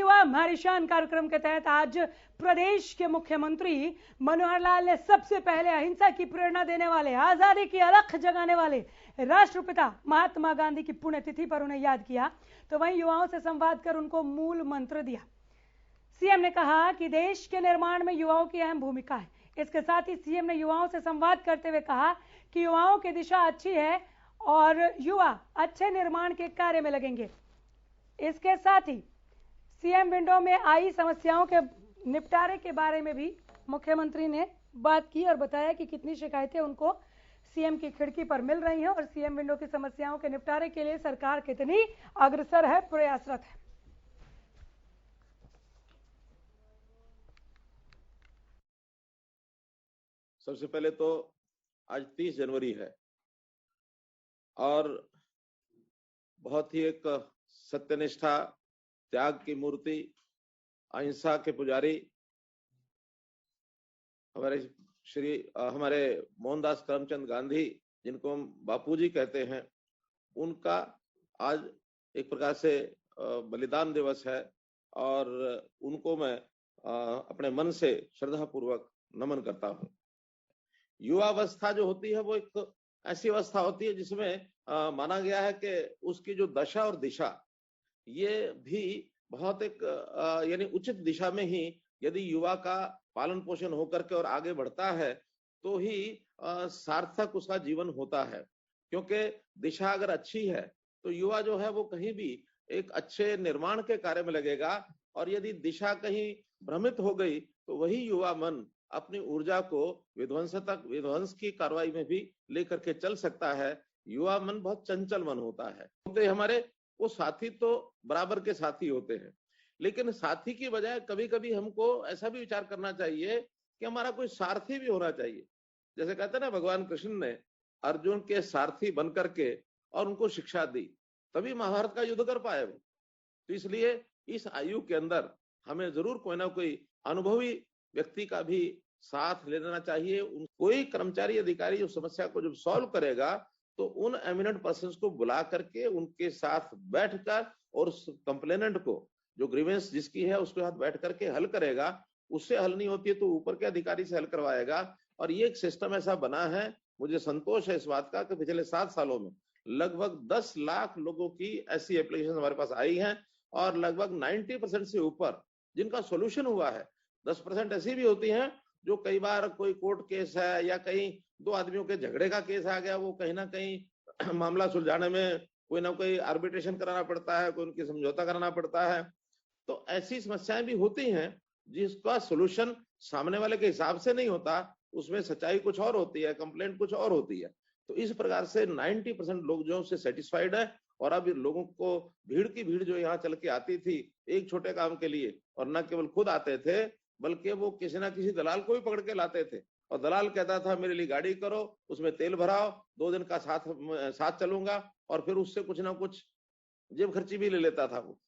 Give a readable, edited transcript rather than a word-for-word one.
युवा हमारी शान कार्यक्रम के तहत आज प्रदेश के मुख्यमंत्री मनोहर लाल ने सबसे पहले अहिंसा की प्रेरणा देने वाले, आजादी की अलख जगाने वाले राष्ट्रपिता महात्मा गांधी की पुण्यतिथि पर उन्हें याद किया, तो वहीं युवाओं से संवाद कर उनको मूल मंत्र दिया। सीएम ने कहा कि देश के निर्माण में युवाओं की अहम भूमिका है। इसके साथ ही सीएम ने युवाओं से संवाद करते हुए कहा कि युवाओं की दिशा अच्छी है और युवा अच्छे निर्माण के कार्य में लगेंगे। इसके साथ ही सीएम विंडो में आई समस्याओं के निपटारे के बारे में भी मुख्यमंत्री ने बात की और बताया कि कितनी शिकायतें उनको सीएम की खिड़की पर मिल रही हैं और सीएम विंडो की समस्याओं के निपटारे के लिए सरकार कितनी अग्रसर है, प्रयासरत है। सबसे पहले तो आज 30 जनवरी है और बहुत ही एक सत्यनिष्ठा, त्याग की मूर्ति, अहिंसा के पुजारी हमारे मोहनदास करमचंद गांधी, जिनको हम बापूजी कहते हैं, उनका आज एक प्रकार से बलिदान दिवस है और उनको मैं अपने मन से श्रद्धापूर्वक नमन करता हूं। युवावस्था जो होती है वो एक ऐसी अवस्था होती है जिसमें माना गया है कि उसकी जो दशा और दिशा ये भी बहुत एक यानी उचित दिशा में ही यदि युवा का पालन पोषण होकर के और आगे बढ़ता है तो ही सार्थक उसका जीवन होता है। क्योंकि दिशा अगर अच्छी है तो युवा जो है वो कहीं भी एक अच्छे निर्माण के कार्य में लगेगा और यदि दिशा कहीं भ्रमित हो गई तो वही युवा मन अपनी ऊर्जा को विध्वंस की कार्रवाई में भी लेकर के चल सकता है। युवा मन बहुत चंचल मन होता है। तो हमारे वो साथी तो बराबर के साथी होते हैं, लेकिन साथी की बजाय कभी कभी हमको ऐसा भी विचार करना चाहिए कि हमारा कोई सारथी भी होना चाहिए। जैसे कहते हैं ना, भगवान कृष्ण ने अर्जुन के सारथी बन करके और उनको शिक्षा दी, तभी महाभारत का युद्ध कर पाए वो। तो इसलिए इस आयु के अंदर हमें जरूर कोई ना कोई अनुभवी व्यक्ति का भी साथ ले लेना चाहिए। कोई कर्मचारी अधिकारी जो समस्या को जब सॉल्व करेगा तो उन एमिनेंट पर्संस को बुला करके उनके साथ बैठकर और उस कंप्लेनेंट को जो ग्रीवेंस जिसकी है उसके साथ बैठ करके हल करेगा। उससे हल नहीं होती है तो ऊपर के अधिकारी से हल करवाएगा। और ये एक सिस्टम ऐसा बना है, मुझे संतोष है इस बात का कि पिछले 7 सालों में लगभग 10 लाख लोगों की ऐसी एप्लीकेशन हमारे पास आई हैं और लगभग 90% से ऊपर जिनका सोल्यूशन हुआ है। 10% ऐसी भी होती हैं जो कई बार कोई कोर्ट केस है या कहीं 2 आदमियों के झगड़े का केस आ गया, वो कहीं ना कहीं मामला सुलझाने में कोई ना कोई आर्बिट्रेशन कराना पड़ता है, कोई उनकी समझौता कराना पड़ता है। तो ऐसी समस्याएं भी होती हैं जिसका सोल्यूशन सामने वाले के हिसाब से नहीं होता, उसमें सच्चाई कुछ और होती है, कंप्लेंट कुछ और होती है। तो इस प्रकार से 90% लोग जो उससे सेटिस्फाइड है। और अब लोगों को भीड़ की भीड़ जो यहाँ चल के आती थी एक छोटे काम के लिए, और न केवल खुद आते थे बल्कि वो किसी ना किसी दलाल को भी पकड़ के लाते थे और दलाल कहता था मेरे लिए गाड़ी करो, उसमें तेल भराओ, 2 दिन का साथ चलूंगा, और फिर उससे कुछ ना कुछ जेब खर्ची भी ले लेता था वो।